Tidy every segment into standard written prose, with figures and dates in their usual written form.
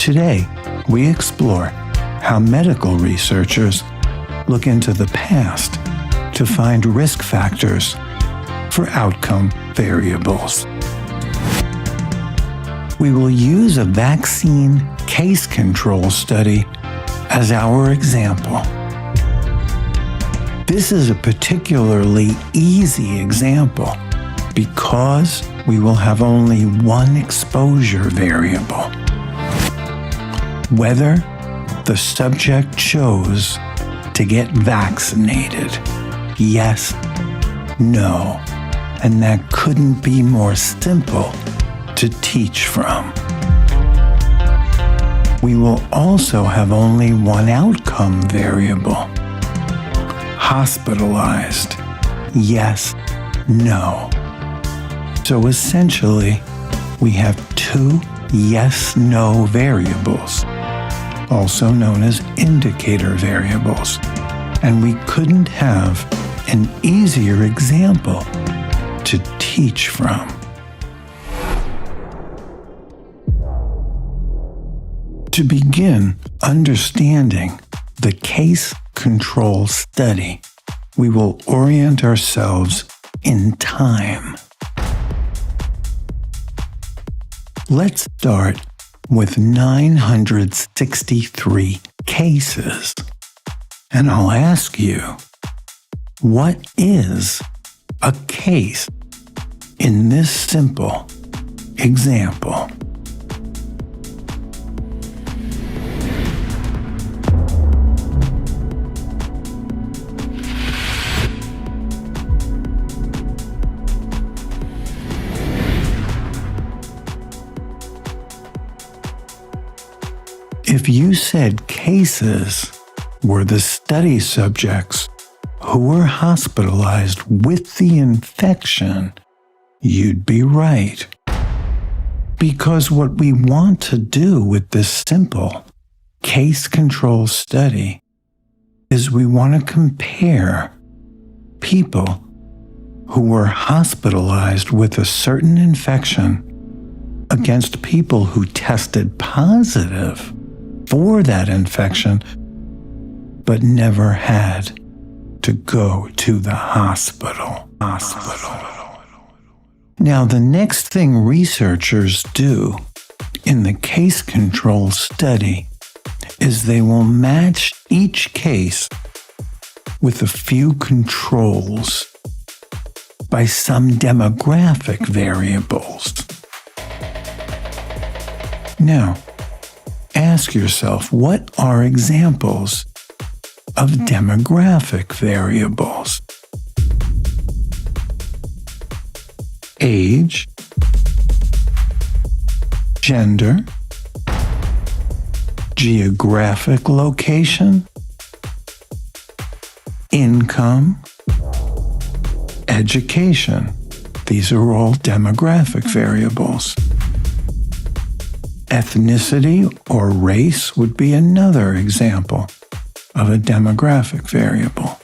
Today, we explore how medical researchers look into the past to find risk factors for outcome variables. We will use a vaccine case control study as our example. This is a particularly easy example because we will have only one exposure variable: whether the subject chose to get vaccinated. Yes, no, and that couldn't be more simple to teach from. We will also have only one outcome variable: hospitalized. Yes, no. So essentially, we have two yes-no variables, also known as indicator variables, and we couldn't have an easier example to teach from. To begin understanding the case control study, we will orient ourselves in time. Let's start with 963 cases, and I'll ask you, what is a case in this simple example? If you said cases were the study subjects who were hospitalized with the infection, you'd be right. Because what we want to do with this simple case control study is we want to compare people who were hospitalized with a certain infection against people who tested positive for that infection, but never had to go to the hospital. Now, the next thing researchers do in the case control study is they will match each case with a few controls by some demographic variables. Now, ask yourself, what are examples of demographic variables? Age, gender, geographic location, income, education. These are all demographic variables. Ethnicity or race would be another example of a demographic variable.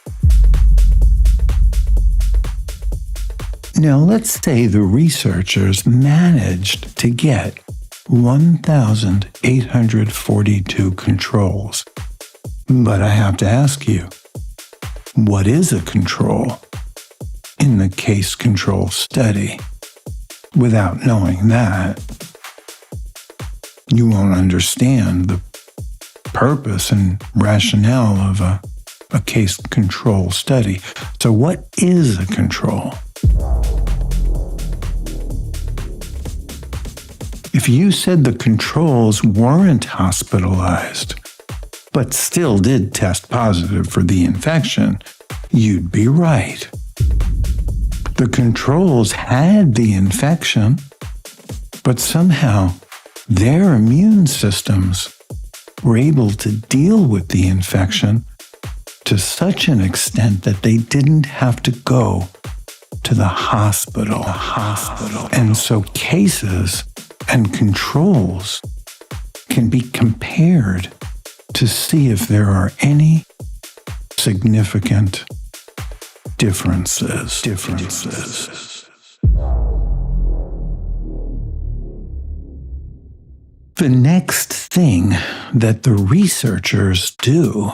Now, let's say the researchers managed to get 1,842 controls. But I have to ask you, what is a control in the case control study? Without knowing that, you won't understand the purpose and rationale of a case control study. So what is a control? If you said the controls weren't hospitalized, but still did test positive for the infection, you'd be right. The controls had the infection, but somehow their immune systems were able to deal with the infection to such an extent that they didn't have to go to the hospital. And so cases and controls can be compared to see if there are any significant differences. The next thing that the researchers do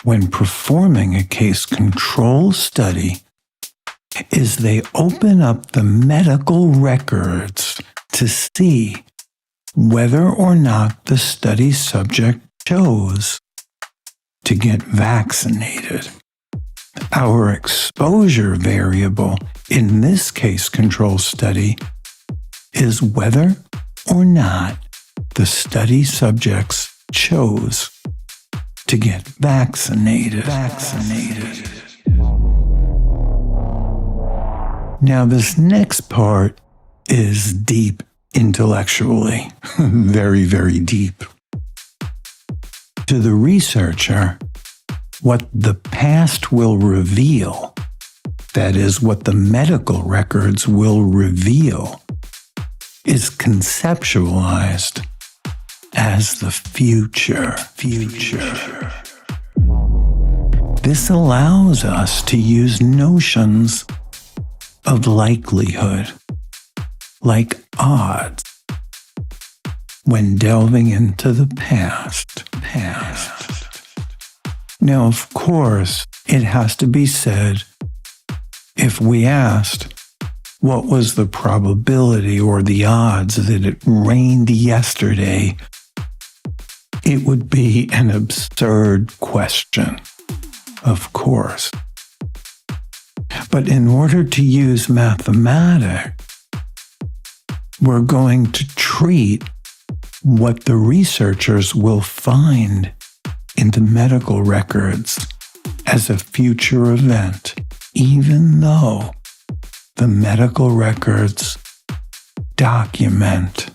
when performing a case control study is they open up the medical records to see whether or not the study subject chose to get vaccinated. Our exposure variable in this case control study is whether or not the study subjects chose to get vaccinated. Now, this next part is deep intellectually, very, very deep. To the researcher, what the past will reveal, that is, what the medical records will reveal, is conceptualized as the future. This allows us to use notions of likelihood, like odds, when delving into the past. Now, of course, it has to be said, if we asked, what was the probability or the odds that it rained yesterday, it would be an absurd question, of course. But in order to use mathematics, we're going to treat what the researchers will find in the medical records as a future event, even though the medical records document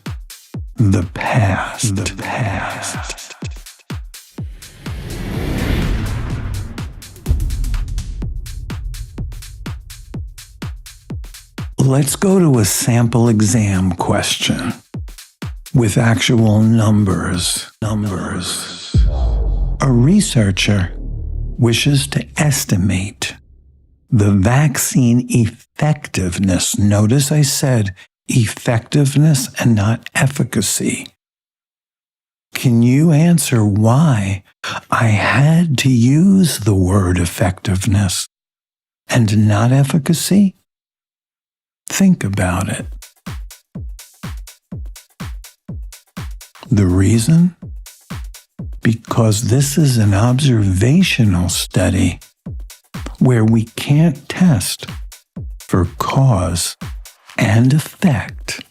the past. Let's go to a sample exam question with actual numbers. A researcher wishes to estimate the vaccine effectiveness. Notice I said effectiveness and not efficacy. Can you answer why I had to use the word effectiveness and not efficacy? Think about it. The reason? Because this is an observational study where we can't test for cause and effect.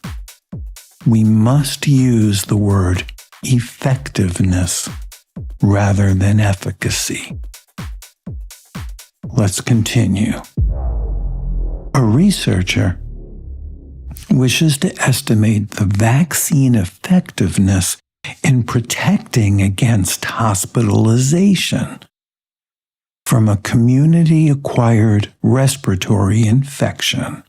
We must use the word effectiveness rather than efficacy. Let's continue. A researcher wishes to estimate the vaccine effectiveness in protecting against hospitalization from a community-acquired respiratory infection.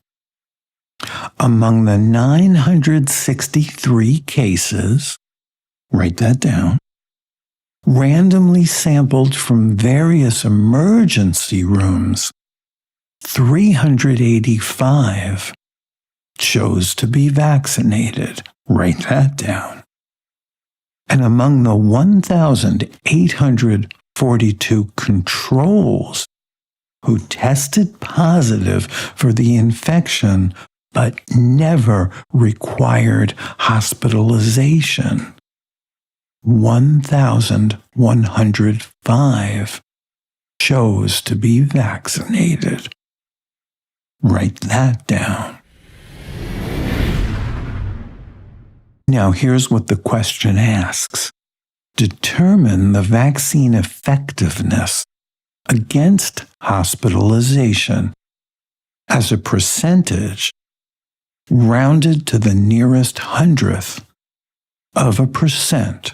Among the 963 cases, write that down, randomly sampled from various emergency rooms, 385 chose to be vaccinated. Write that down. And among the 1,842 controls who tested positive for the infection but never required hospitalization, 1,105 chose to be vaccinated. Write that down. Now, here's what the question asks. Determine the vaccine effectiveness against hospitalization as a percentage rounded to the nearest hundredth of a percent.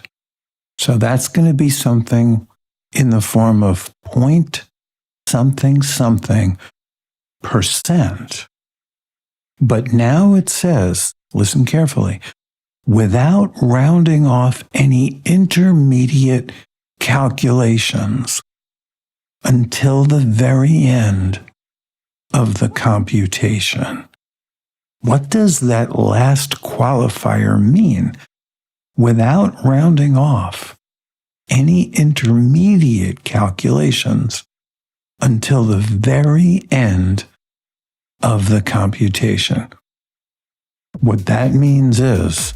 So that's going to be something in the form of point something percent. But now it says, listen carefully, without rounding off any intermediate calculations until the very end of the computation. What does that last qualifier mean? without rounding off any intermediate calculations until the very end of the computation. What that means is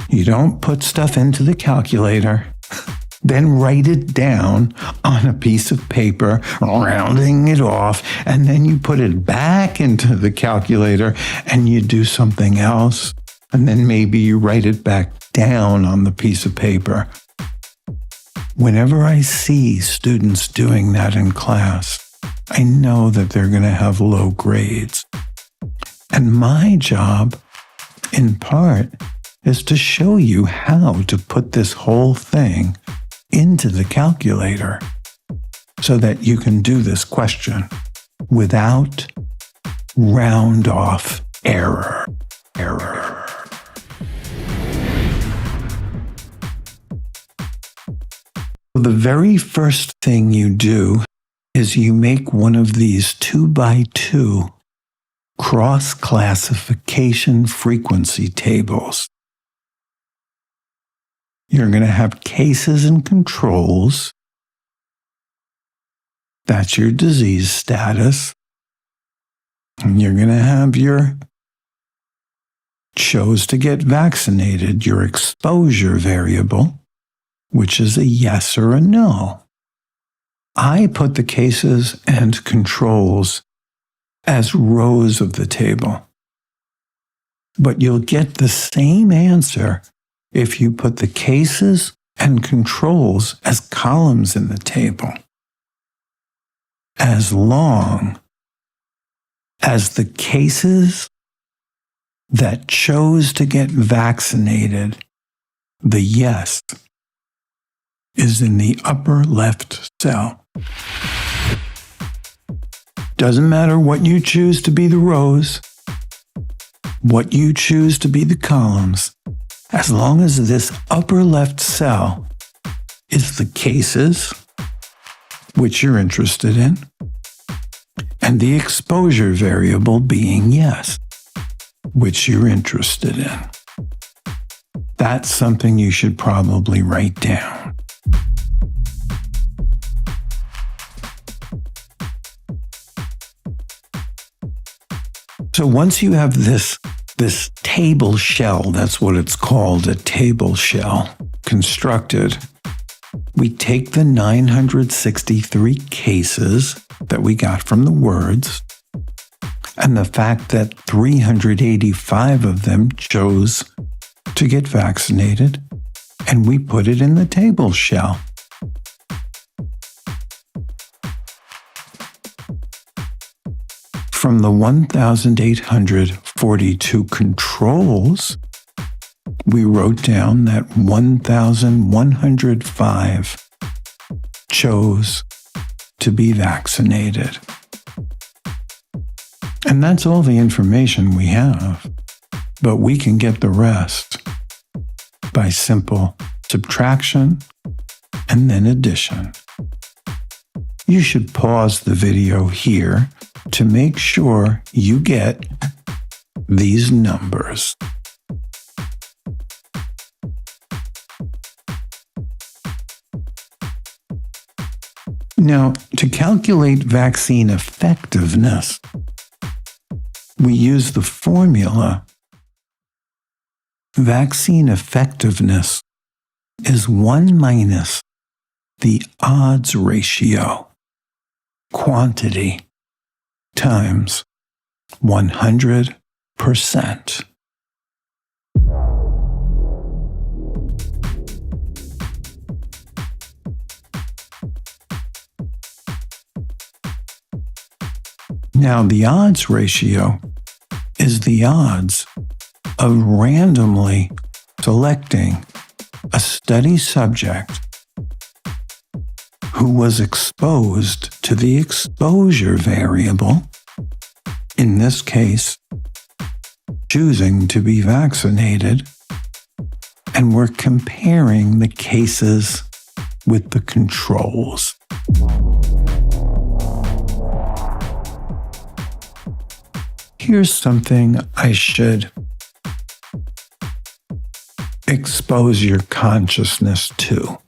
you don't put stuff into the calculator, then write it down on a piece of paper, rounding it off, and then you put it back into the calculator and you do something else, and then maybe you write it back down on the piece of paper. Whenever I see students doing that in class, I know that they're going to have low grades. And my job, in part, is to show you how to put this whole thing into the calculator so that you can do this question without round-off error. The very first thing you do is you make one of these 2x2 cross-classification frequency tables. You're going to have cases and controls. That's your disease status. And you're going to have your chose to get vaccinated, your exposure variable, which is a yes or a no. I put the cases and controls as rows of the table. But you'll get the same answer if you put the cases and controls as columns in the table, as long as the cases that chose to get vaccinated, the yes, is in the upper left cell. Doesn't matter what you choose to be the rows, what you choose to be the columns, as long as this upper left cell is the cases, which you're interested in, and the exposure variable being yes, which you're interested in. That's something you should probably write down. So once you have this table shell, that's what it's called, a table shell, constructed, we take the 963 cases that we got from the words, and the fact that 385 of them chose to get vaccinated, and we put it in the table shell. From the 1,842 controls, we wrote down that 1,105 chose to be vaccinated. And that's all the information we have. But we can get the rest by simple subtraction and then addition. You should pause the video here to make sure you get these numbers. Now, to calculate vaccine effectiveness, we use the formula. Vaccine effectiveness is 1 minus the odds ratio, quantity, times 100%. Now, the odds ratio is the odds of randomly selecting a study subject who was exposed to the exposure variable, in this case, choosing to be vaccinated, and we're comparing the cases with the controls. Here's something I should expose your consciousness to.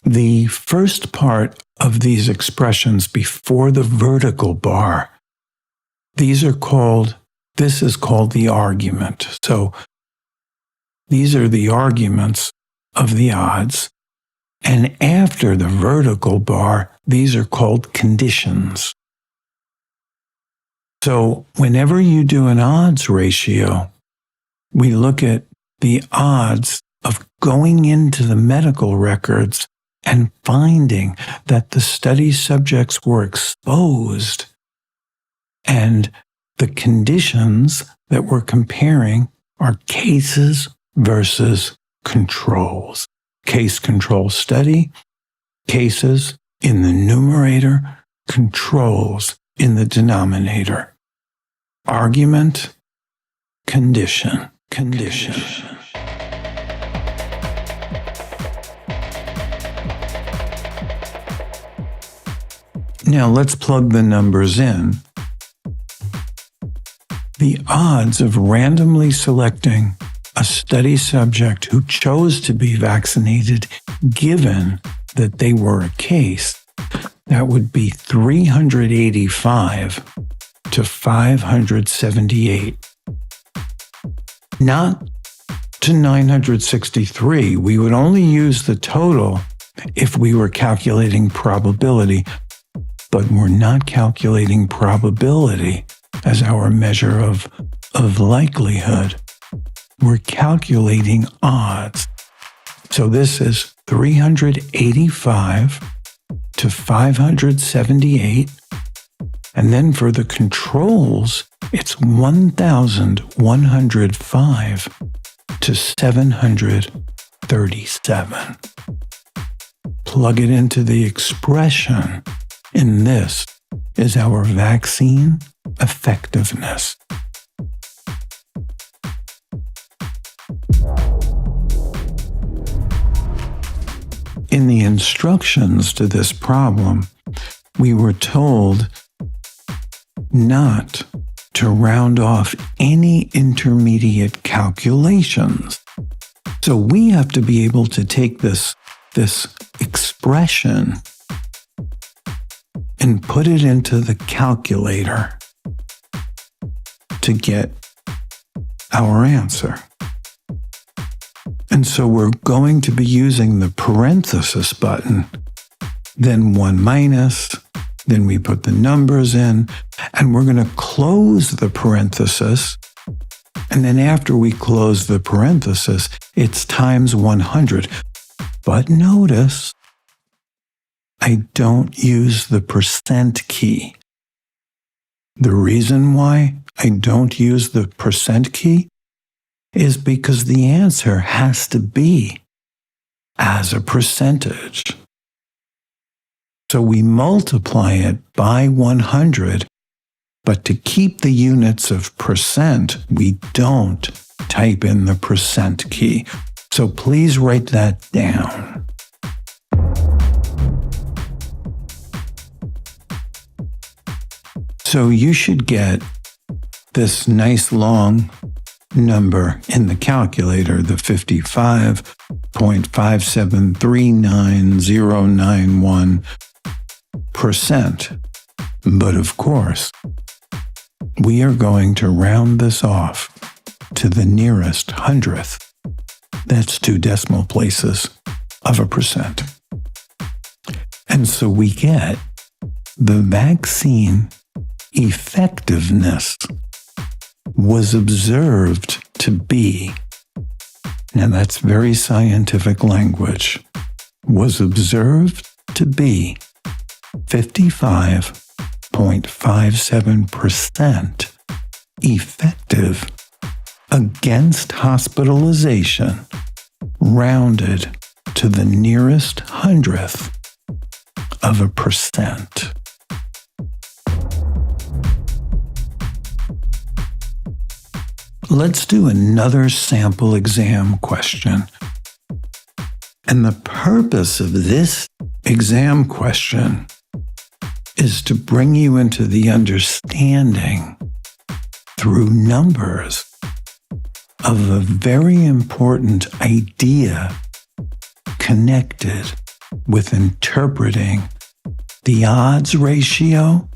The first part of these expressions before the vertical bar, this is called the argument. So these are the arguments of the odds. And after the vertical bar, these are called conditions. So whenever you do an odds ratio, we look at the odds of going into the medical records and finding that the study subjects were exposed, and the conditions that we're comparing are cases versus controls. Case control study, cases in the numerator, controls in the denominator. Argument, condition. Now let's plug the numbers in. The odds of randomly selecting a study subject who chose to be vaccinated, given that they were a case, that would be 385 to 578. Not to 963. We would only use the total if we were calculating probability, but we're not calculating probability as our measure of likelihood. We're calculating odds. So this is 385 to 578. And then for the controls, it's 1,105 to 737. Plug it into the expression, and this is our vaccine effectiveness. In the instructions to this problem, we were told not to round off any intermediate calculations. So we have to be able to take this expression and put it into the calculator to get our answer. And so we're going to be using the parenthesis button, then 1 minus, then we put the numbers in, and we're going to close the parenthesis. And then after we close the parenthesis, it's times 100. But notice, I don't use the percent key. The reason why I don't use the percent key is because the answer has to be as a percentage. So we multiply it by 100, but to keep the units of percent, we don't type in the percent key. So please write that down. So you should get this nice long number in the calculator, the 55.5739091%. But of course, we are going to round this off to the nearest hundredth. That's 2 decimal places of a percent. And so we get the vaccine effectiveness was observed to be, now that's very scientific language, was observed to be 55.57% effective against hospitalization, rounded to the nearest hundredth of a percent. Let's do another sample exam question. And the purpose of this exam question is to bring you into the understanding through numbers of a very important idea connected with interpreting the odds ratio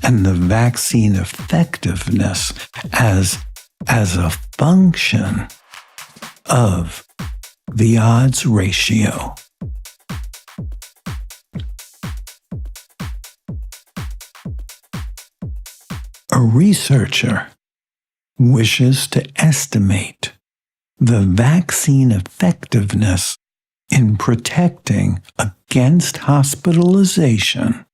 and the vaccine effectiveness as a function of the odds ratio. A researcher wishes to estimate the vaccine effectiveness in protecting against hospitalization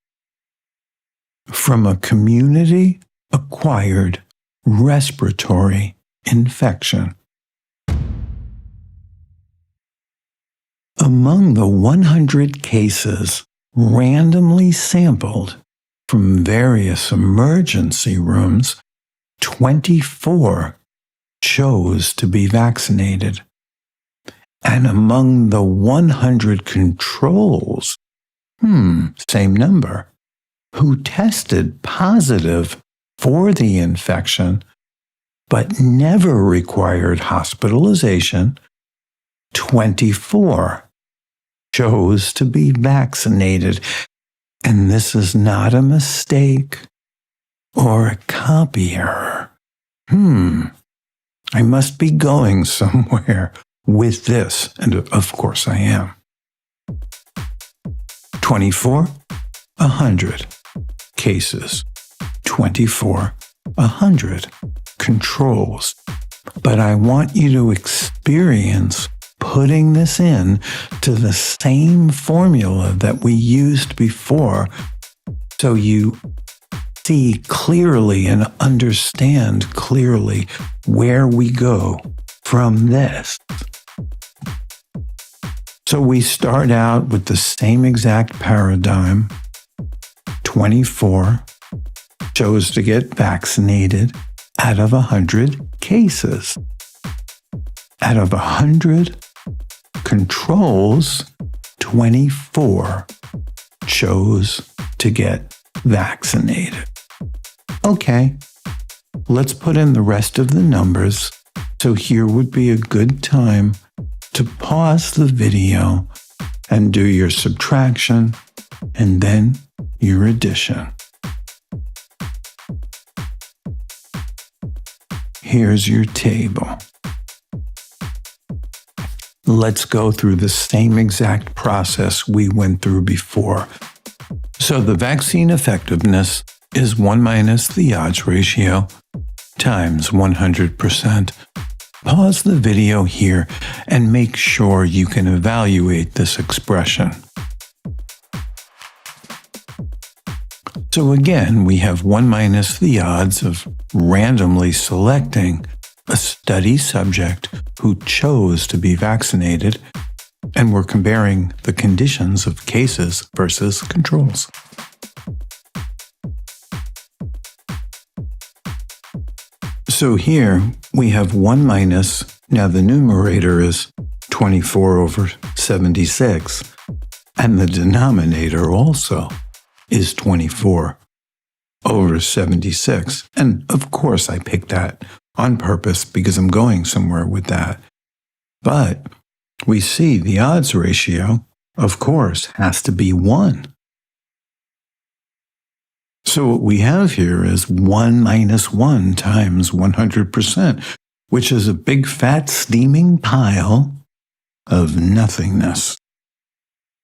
from a community-acquired respiratory infection. Among the 100 cases randomly sampled from various emergency rooms, 24 chose to be vaccinated. And among the 100 controls, same number, who tested positive for the infection but never required hospitalization, 24 chose to be vaccinated. And this is not a mistake or a copy error. I must be going somewhere with this, and of course I am. 24, 100 cases, 24, 100 controls. But I want you to experience putting this in to the same formula that we used before, so you see clearly and understand clearly where we go from this. So we start out with the same exact paradigm. 24 chose to get vaccinated out of 100 cases. Out of 100 controls, 24 chose to get vaccinated. Okay, let's put in the rest of the numbers. So here would be a good time to pause the video and do your subtraction and then your addition. Here's your table. Let's go through the same exact process we went through before. So the vaccine effectiveness is 1 minus the odds ratio times 100%. Pause the video here and make sure you can evaluate this expression. So again, we have 1 minus the odds of randomly selecting a study subject who chose to be vaccinated, and we're comparing the conditions of cases versus controls. So here we have 1 minus, now the numerator is 24 over 76, and the denominator also is 24 over 76. And of course I picked that on purpose because I'm going somewhere with that. But we see the odds ratio, of course, has to be 1. So what we have here is 1 minus 1 times 100%, which is a big fat steaming pile of nothingness.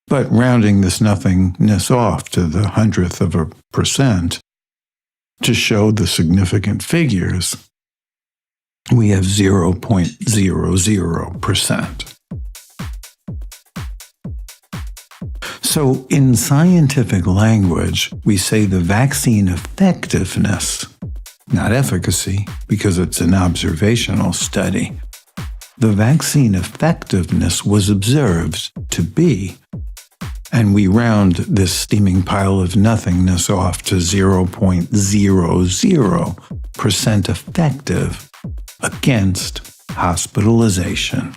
But rounding this nothingness off to the 100th of a percent to show the significant figures, we have 0.00%. So in scientific language, we say the vaccine effectiveness, not efficacy, because it's an observational study. The vaccine effectiveness was observed to be, and we round this steaming pile of nothingness off to 0.00% effective against hospitalization.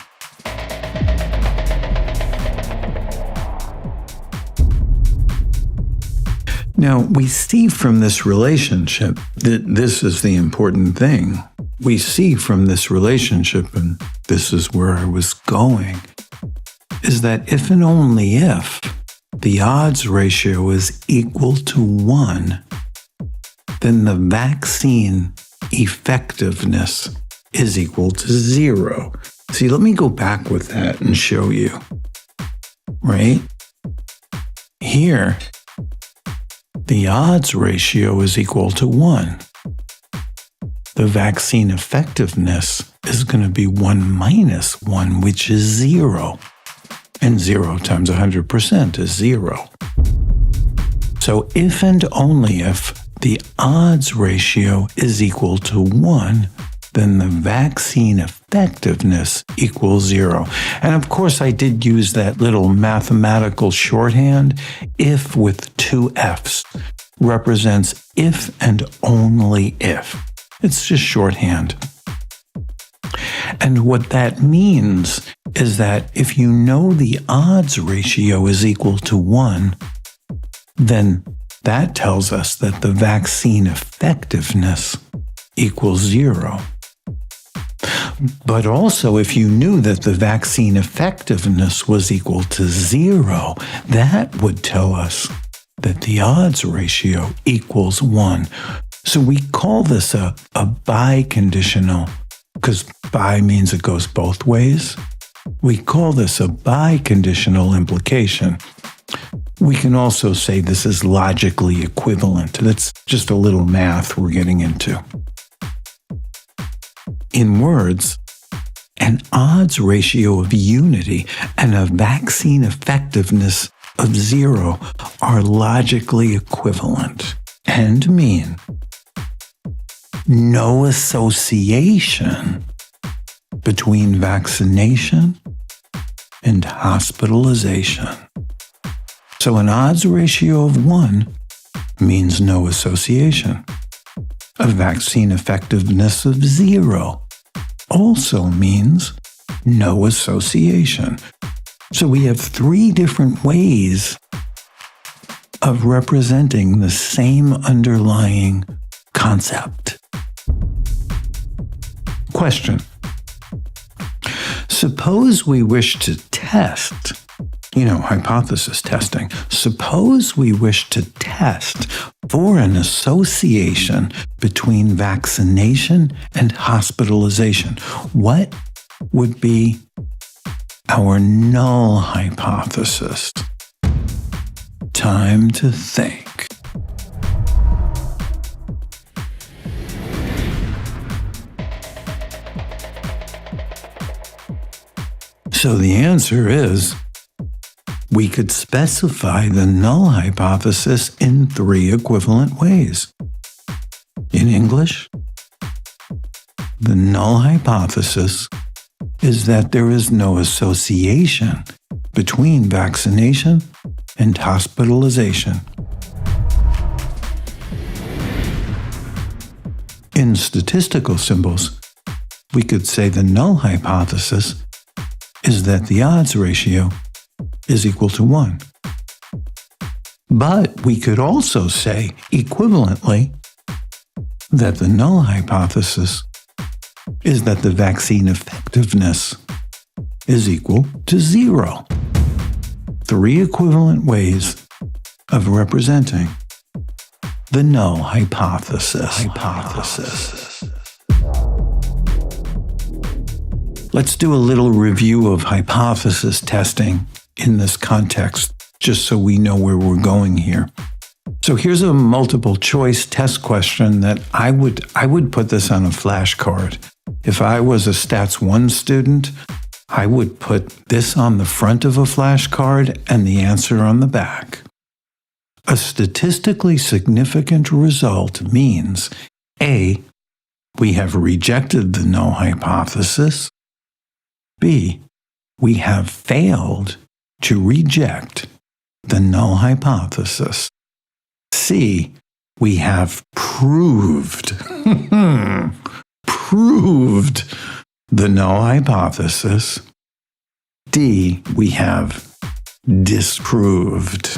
Now, we see from this relationship that this is the important thing. We see from this relationship, and this is where I was going, is that if and only if the odds ratio is equal to 1, then the vaccine effectiveness is equal to 0. See, let me go back with that and show you. Right? Here, the odds ratio is equal to 1. The vaccine effectiveness is going to be 1 minus 1, which is 0. And 0 times 100% is 0. So if and only if the odds ratio is equal to 1, then the vaccine effectiveness equals 0. And of course, I did use that little mathematical shorthand. If with 2 F's represents if and only if. It's just shorthand. And what that means is that if you know the odds ratio is equal to 1, then that tells us that the vaccine effectiveness equals 0. But also, if you knew that the vaccine effectiveness was equal to 0, that would tell us that the odds ratio equals 1. So we call this a biconditional, because bi means it goes both ways. We call this a biconditional implication. We can also say this is logically equivalent. That's just a little math we're getting into. In words, an odds ratio of unity and a vaccine effectiveness of 0 are logically equivalent and mean no association between vaccination and hospitalization. So an odds ratio of 1 means no association. A vaccine effectiveness of 0 also means no association. So we have 3 different ways of representing the same underlying concept. Question. Suppose we wish to test, hypothesis testing. Suppose we wish to test for an association between vaccination and hospitalization. What would be our null hypothesis? Time to think. So the answer is, we could specify the null hypothesis in 3 equivalent ways. In English, the null hypothesis is that there is no association between vaccination and hospitalization. In statistical symbols, we could say the null hypothesis is that the odds ratio is equal to 1. But we could also say, equivalently, that the null hypothesis is that the vaccine effectiveness is equal to 0. 3 equivalent ways of representing the null hypothesis. Let's do a little review of hypothesis testing in this context, just so we know where we're going here. So here's a multiple choice test question that I would put this on a flashcard. If I was a Stats 1 student, I would put this on the front of a flashcard and the answer on the back. A statistically significant result means A, we have rejected the null hypothesis. B, we have failed to reject the null hypothesis. C, we have proved the null hypothesis. D, we have disproved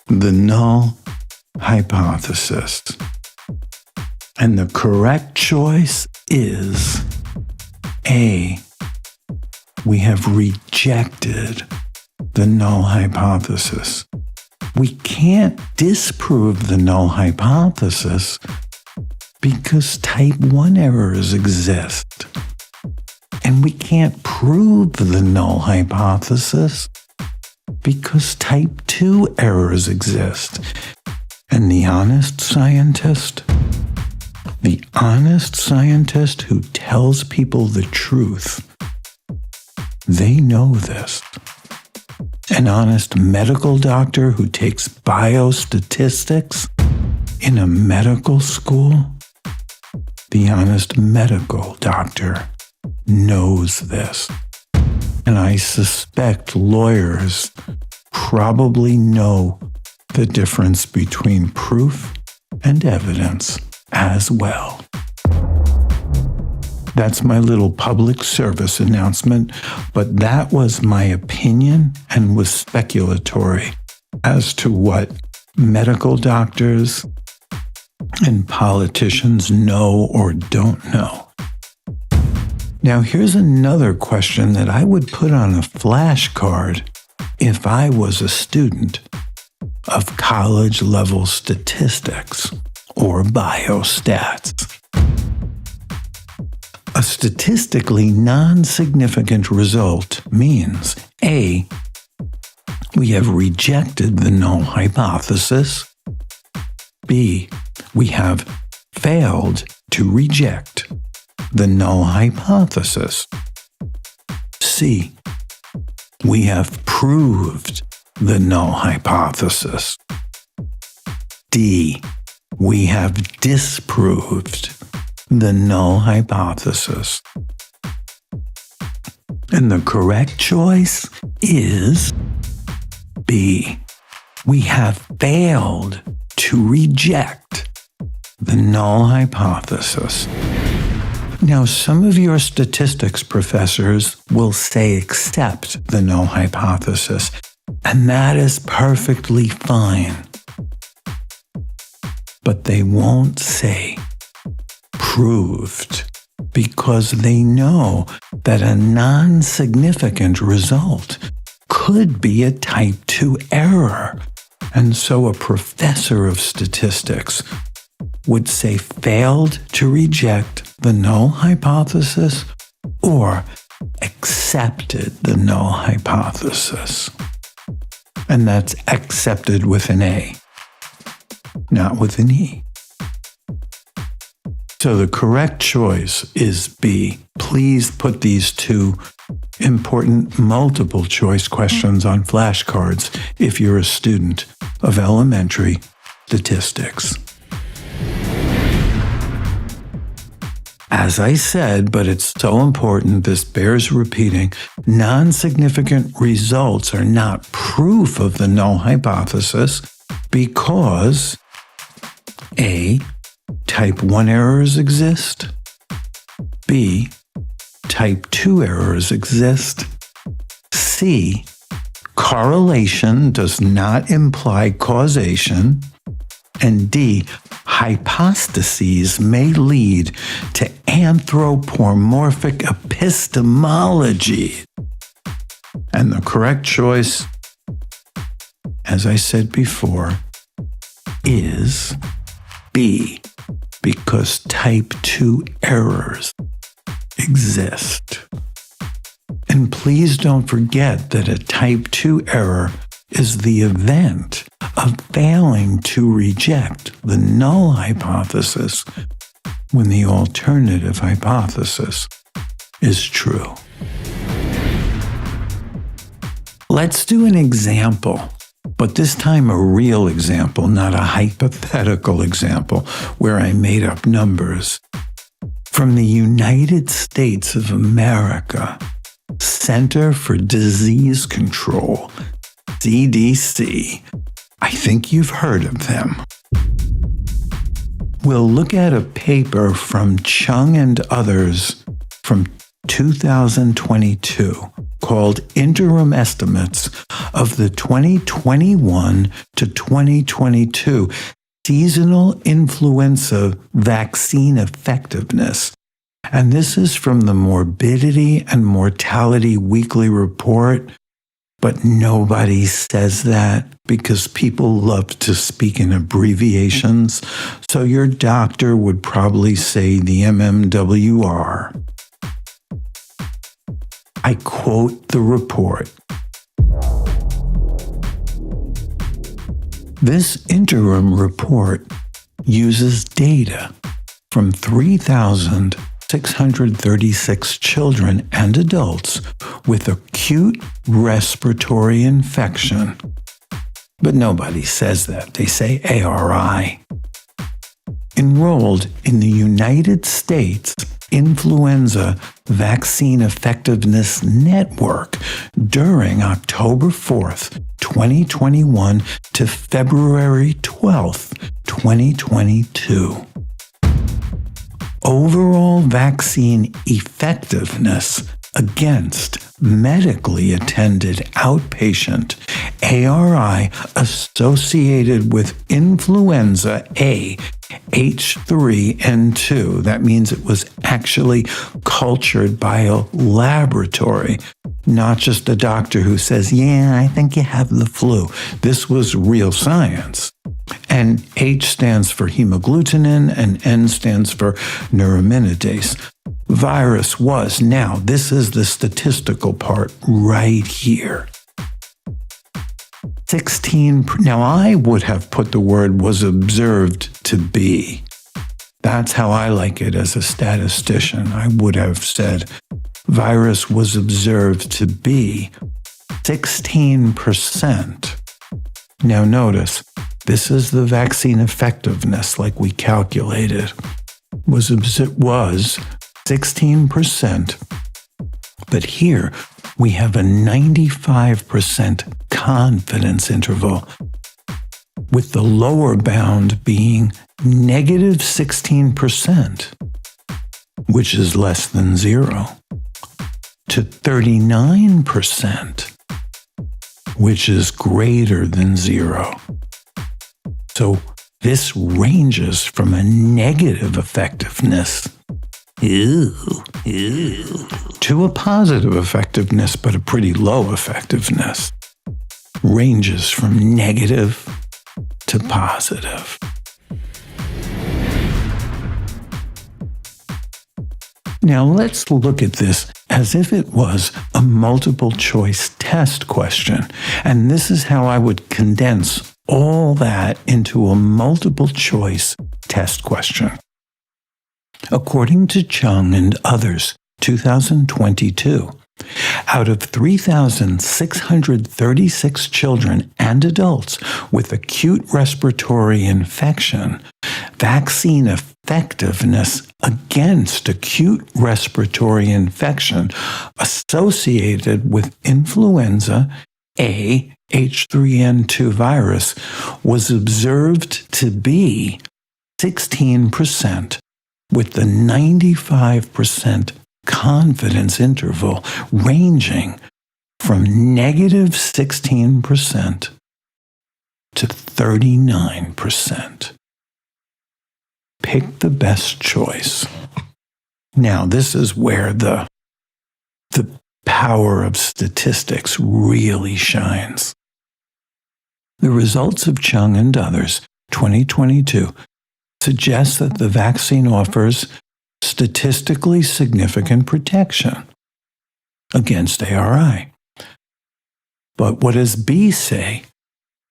the null hypothesis. And the correct choice is A. We have rejected the null hypothesis. We can't disprove the null hypothesis because type 1 errors exist. And we can't prove the null hypothesis because type 2 errors exist. And the honest scientist who tells people the truth, they know this. An honest medical doctor who takes biostatistics in a medical school, the honest medical doctor knows this. And I suspect lawyers probably know the difference between proof and evidence as well. That's my little public service announcement, but that was my opinion and was speculatory as to what medical doctors and politicians know or don't know. Now, here's another question that I would put on a flashcard if I was a student of college-level statistics or biostats. A statistically non-significant result means A, we have rejected the null hypothesis. B, we have failed to reject the null hypothesis. C, we have proved the null hypothesis. D, we have disproved the null hypothesis. And the correct choice is B. We have failed to reject the null hypothesis. Now, some of your statistics professors will say accept the null hypothesis, and that is perfectly fine. But they won't say proved, because they know that a non-significant result could be a type 2 error. And so a professor of statistics would say failed to reject the null hypothesis or accepted the null hypothesis. And that's accepted with an A, not with an E. So the correct choice is B. Please put these two important multiple choice questions on flashcards if you're a student of elementary statistics. As I said, but it's so important, this bears repeating, non-significant results are not proof of the null hypothesis because A, type 1 errors exist. B, type 2 errors exist. C, correlation does not imply causation. And D, hypostases may lead to anthropomorphic epistemology. And the correct choice, as I said before, is B, because type 2 errors exist. And please don't forget that a type 2 error is the event of failing to reject the null hypothesis when the alternative hypothesis is true. Let's do an example, but this time a real example, not a hypothetical example where I made up numbers. From the United States of America, Center for Disease Control, CDC. I think you've heard of them. We'll look at a paper from Chung and others from 2022 called Interim Estimates of the 2021 to 2022 seasonal influenza vaccine effectiveness. And this is from the Morbidity and Mortality Weekly Report. But nobody says that because people love to speak in abbreviations. So your doctor would probably say the MMWR. I quote the report. This interim report uses data from 3,636 children and adults with acute respiratory infection. But nobody says that. They say ARI. Enrolled in the United States Influenza Vaccine Effectiveness Network during October 4th, 2021 to February 12th, 2022. Overall vaccine effectiveness against medically attended outpatient ARI associated with influenza A H3N2. That means it was actually cultured by a laboratory, not just a doctor who says, yeah, I think you have the flu. This was real science. And H stands for hemagglutinin and N stands for neuraminidase. Virus was, now this is the statistical part right here. 16, now I would have put the word was observed to be. That's how I like it as a statistician. I would have said virus was observed to be 16%. Now notice, this is the vaccine effectiveness like we calculated. Was 16%. But here we have a 95% confidence interval, with the lower bound being negative 16%, which is less than 0, to 39%, which is greater than 0. So this ranges from a negative effectiveness to a positive effectiveness, but a pretty low effectiveness. Ranges from negative to positive. Now let's look at this as if it was a multiple choice test question. And this is how I would condense all that into a multiple choice test question. According to Chung and others, 2022, out of 3,636 children and adults with acute respiratory infection, vaccine effectiveness against acute respiratory infection associated with influenza A H3N2 virus was observed to be 16%, with the 95% confidence interval ranging from negative 16% to 39%. Pick the best choice. Now, this is where the power of statistics really shines. The results of Chung and others, 2022, suggest that the vaccine offers statistically significant protection against ARI. But what does B say?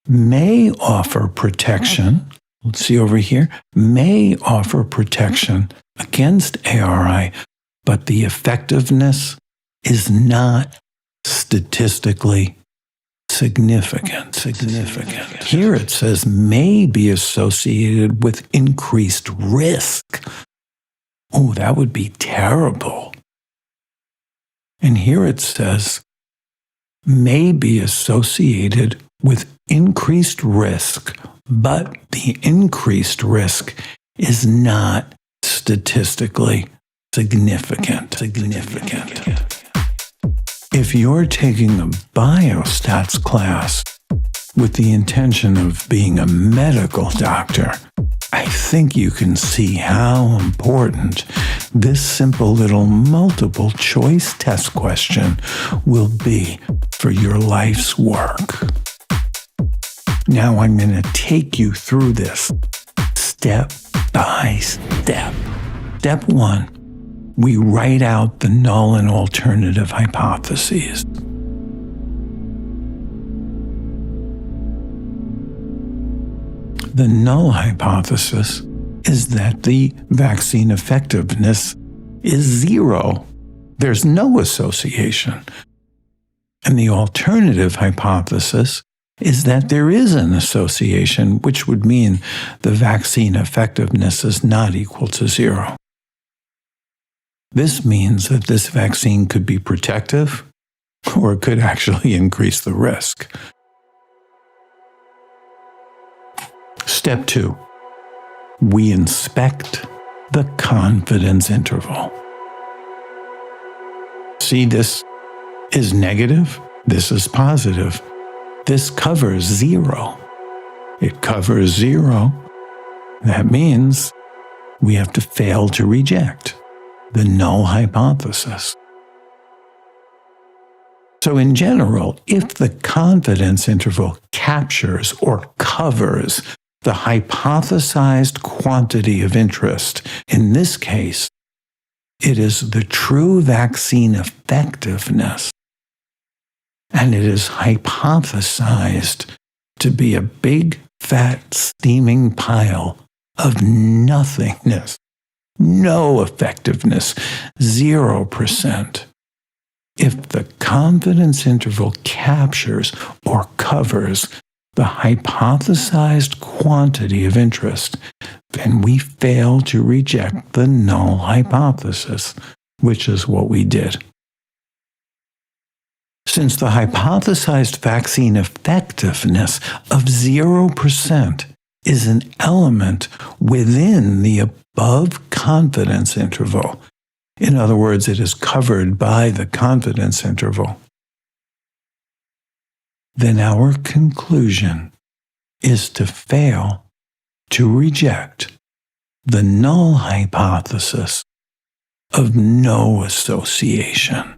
May offer protection, let's see over here, may offer protection against ARI, but the effectiveness is not statistically significant. Here it says may be associated with increased risk. Oh, that would be terrible. And here it says may be associated with increased risk, but the increased risk is not statistically significant. If you're taking a biostats class, with the intention of being a medical doctor, I think you can see how important this simple little multiple choice test question will be for your life's work. Now I'm going to take you through this step by step. Step 1, we write out the null and alternative hypotheses. The null hypothesis is that the vaccine effectiveness is 0. There's no association. And the alternative hypothesis is that there is an association, which would mean the vaccine effectiveness is not equal to 0. This means that this vaccine could be protective, or it could actually increase the risk. Step 2, we inspect the confidence interval. See, this is negative, this is positive. This covers 0. It covers 0. That means we have to fail to reject the null hypothesis. So in general, if the confidence interval captures or covers the hypothesized quantity of interest, in this case, it is the true vaccine effectiveness, and it is hypothesized to be a big, fat, steaming pile of nothingness, no effectiveness, 0%. If the confidence interval captures or covers the hypothesized quantity of interest, then we fail to reject the null hypothesis, which is what we did. Since the hypothesized vaccine effectiveness of 0% is an element within the above confidence interval, in other words, it is covered by the confidence interval, then our conclusion is to fail to reject the null hypothesis of no association.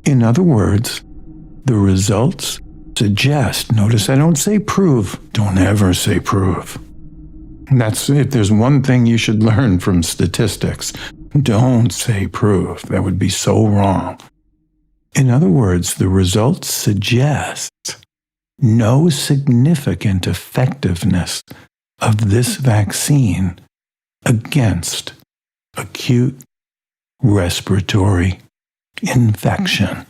In other words, the results suggest, notice I don't say prove, don't ever say prove. That's it. There's one thing you should learn from statistics. Don't say prove. That would be so wrong. In other words, the results suggest no significant effectiveness of this vaccine against acute respiratory infection.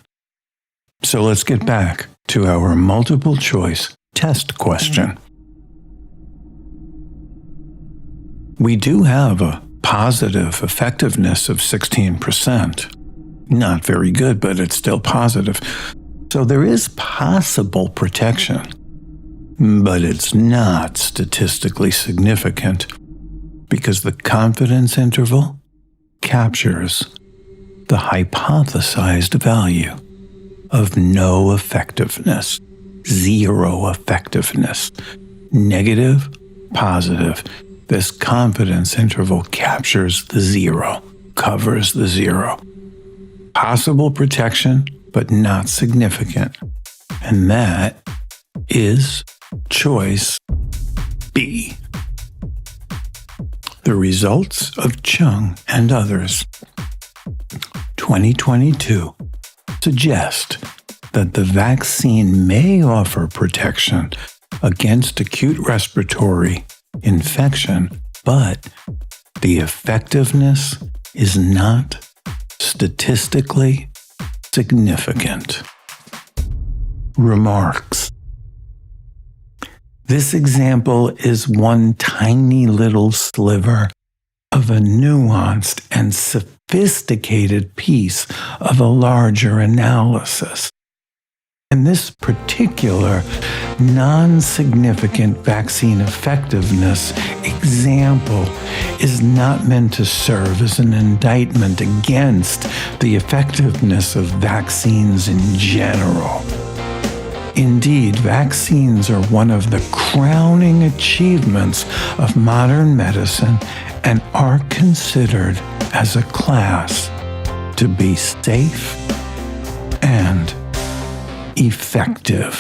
So let's get back to our multiple choice test question. We do have a positive effectiveness of 16%. Not very good, but it's still positive. So there is possible protection, but it's not statistically significant because the confidence interval captures the hypothesized value of no effectiveness, 0 effectiveness, negative, positive. This confidence interval captures the 0, covers the 0. Possible protection, but not significant. And that is choice B. The results of Chung and others, 2022, suggest that the vaccine may offer protection against acute respiratory infection, but the effectiveness is not statistically significant. Remarks. This example is one tiny little sliver of a nuanced and sophisticated piece of a larger analysis. And this particular non-significant vaccine effectiveness example is not meant to serve as an indictment against the effectiveness of vaccines in general. Indeed, vaccines are one of the crowning achievements of modern medicine and are considered as a class to be safe and effective.